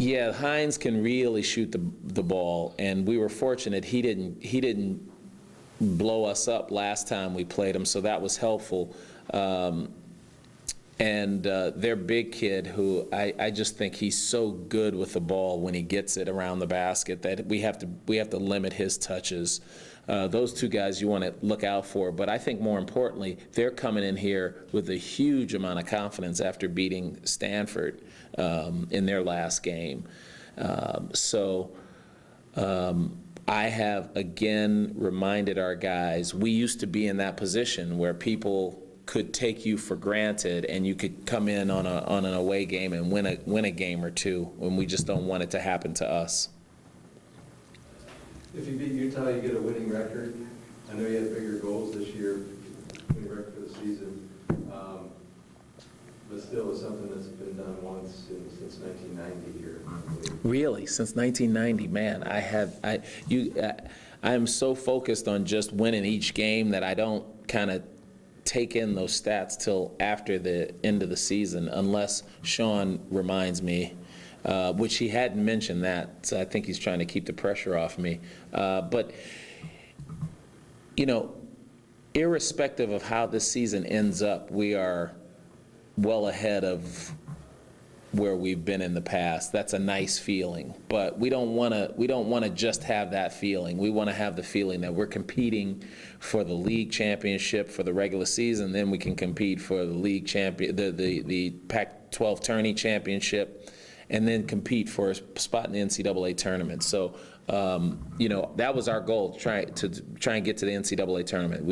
Yeah, Hines can really shoot the ball, and we were fortunate he didn't blow us up last time we played him, so that was helpful. And their big kid, who I just think he's so good with the ball when he gets it around the basket that we have to limit his touches. Those two guys you want to look out for, but I think more importantly, they're coming in here with a huge amount of confidence after beating Stanford in their last game. I have again reminded our guys, we used to be in that position where people could take you for granted and you could come in on an away game and win a game or two, when we just don't want it to happen to us. If you beat Utah, you get a winning record. I know you had bigger goals this year, winning record for the season, but still it's something that's been done once since 1990 here. Really, since 1990, man, I am so focused on just winning each game that I don't kind of take in those stats till after the end of the season, unless Sean reminds me, which he hadn't mentioned that, so I think he's trying to keep the pressure off me. But, you know, irrespective of how this season ends up, we are well ahead of where we've been in the past. That's a nice feeling, but we don't want to just have that feeling. We want to have the feeling that we're competing for the league championship for the regular season, then we can compete for the league champion, the Pac-12 tourney championship, and then compete for a spot in the NCAA tournament. So, you know, that was our goal, try and get to the NCAA tournament.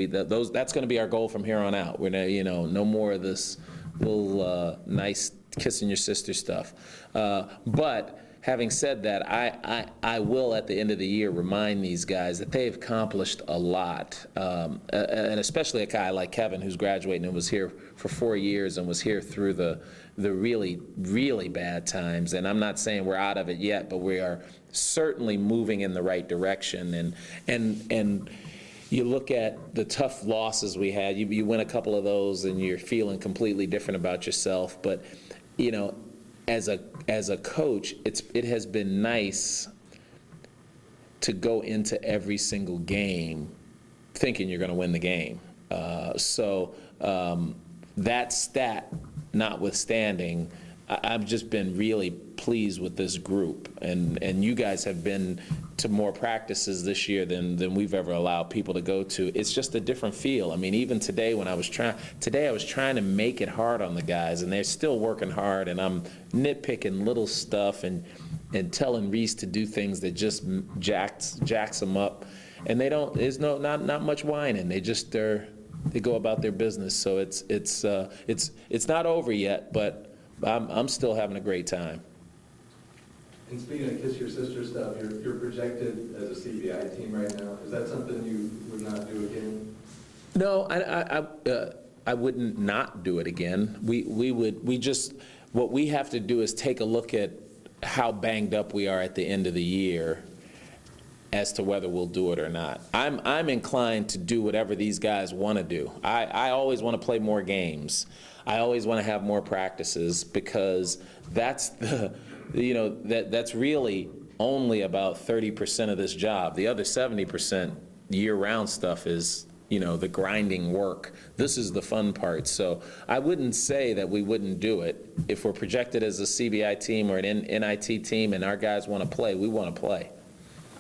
That's going to be our goal from here on out. We're gonna, you know, no more of this little nice kissing your sister stuff. But having said that, I will at the end of the year remind these guys that they've accomplished a lot, and especially a guy like Kevin, who's graduating and was here for 4 years and was here through the really, really bad times. And I'm not saying we're out of it yet, but we are certainly moving in the right direction. And you look at the tough losses we had, you win a couple of those and you're feeling completely different about yourself. But, you know, as a coach, it has been nice to go into every single game thinking you're going to win the game. That stat notwithstanding, I've just been really pleased with this group, and you guys have been to more practices this year than we've ever allowed people to go to. It's just a different feel. I mean, even today when I was trying to make it hard on the guys, and they're still working hard, and I'm nitpicking little stuff and telling Reese to do things that just jacks them up, and there's not much whining. They go about their business. So it's not over yet, but I'm still having a great time. And speaking of Kiss Your Sister stuff, you're projected as a CBI team right now. Is that something you would not do again? No, I wouldn't not do it again. What we have to do is take a look at how banged up we are at the end of the year as to whether we'll do it or not. I'm inclined to do whatever these guys want to do. I always want to play more games. I always want to have more practices, because that's that's really only about 30% of this job. The other 70% year-round stuff is, the grinding work. This is the fun part. So I wouldn't say that we wouldn't do it. If we're projected as a CBI team or an NIT team and our guys want to play, we want to play.